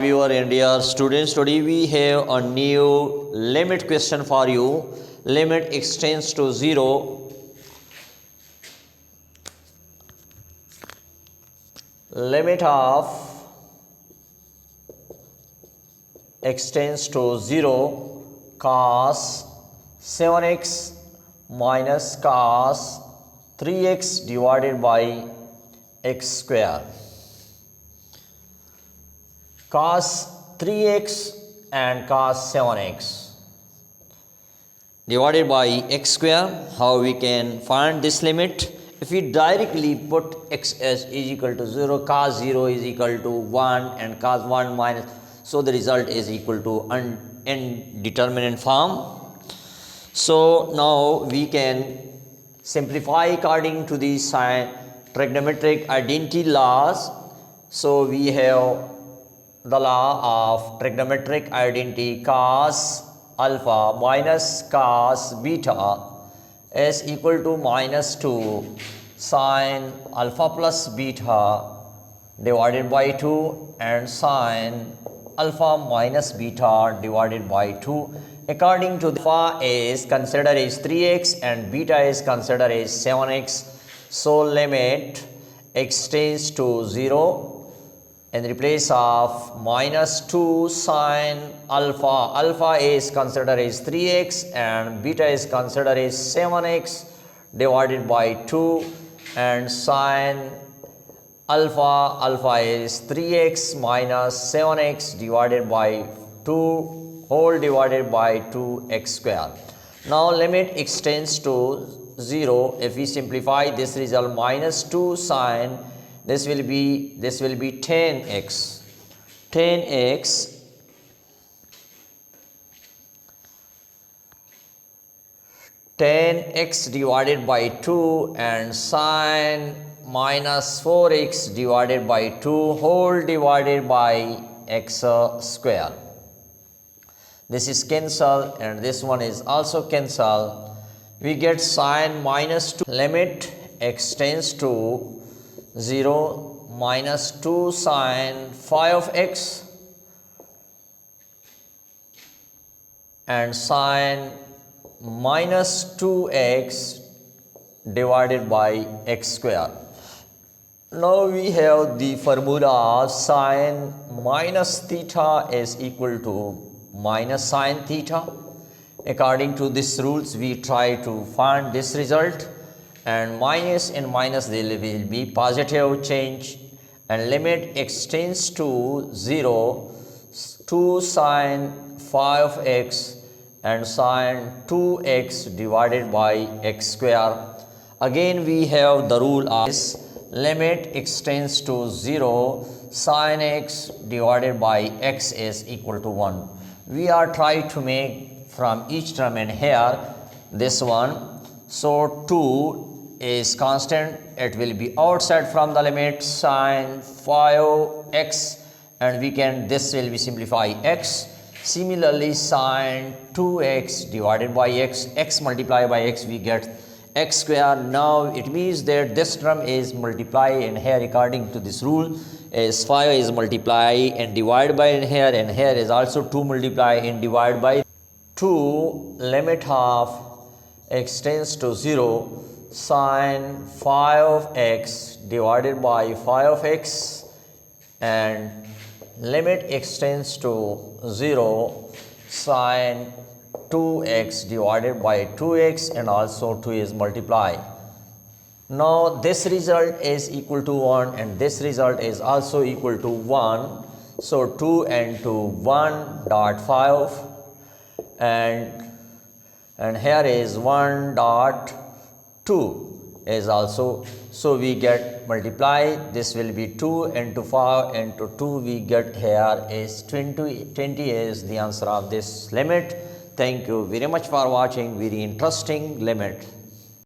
Viewer and dear students, today we have a new limit question for you. Limit extends to 0. Limit of extends to 0 cos 7x minus cos 3x divided by x square. Cos 3x and cos 7x divided by x square. How we can find this limit? If we directly put x as is equal to 0, cos 0 is equal to 1 and cos 1 minus, so the result is equal to indeterminate form. So now we can simplify according to the trigonometric identity laws. So we have the law of trigonometric identity cos alpha minus cos beta is equal to minus 2 sin alpha plus beta divided by 2 and sin alpha minus beta divided by 2. According to the alpha is considered as 3x and beta is considered as 7x. So limit extends to 0. In the place of minus 2 sin alpha, alpha is considered as 3x and beta is considered as 7x divided by 2 and sin alpha, alpha is 3x minus 7x divided by 2 whole divided by 2x square. Now limit extends to 0. If we simplify this result, minus 2 sin, this will be 10x. 10x divided by 2 and sin minus 4x divided by 2 whole divided by x square. This is cancel and this one is also cancel. We get sin minus 2. Limit extends to 0 minus 2 sin 5x and sin minus 2x divided by x square. Now we have the formula sin minus theta is equal to minus sin theta. According to these rules, we try to find this result, and minus and minus they will be positive change, and limit extends to 0 2 sin 5x and sin 2x divided by x square. Again we have the rule of limit extends to 0 sin x divided by x is equal to 1. We are trying to make from each term and here this one. So 2 is constant, it will be outside from the limit sin 5x, and we can, this will be simplify x. Similarly sin 2x divided by x, x multiplied by x, we get x square. Now it means that this term is multiplied, and here according to this rule is 5 is multiply and divide by in here, and here is also 2 multiply and divide by 2. Limit of extends to 0 sin 5x divided by 5x, and limit extends to 0 sin 2x divided by 2x, and also 2 is multiplied. Now this result is equal to 1 and this result is also equal to 1. So 2 and 2 1.5, and here is 1.2 is also, so we get multiply, this will be 2 into 5 into 2, we get here is 20 is the answer of this limit. Thank you very much for watching. Very interesting limit.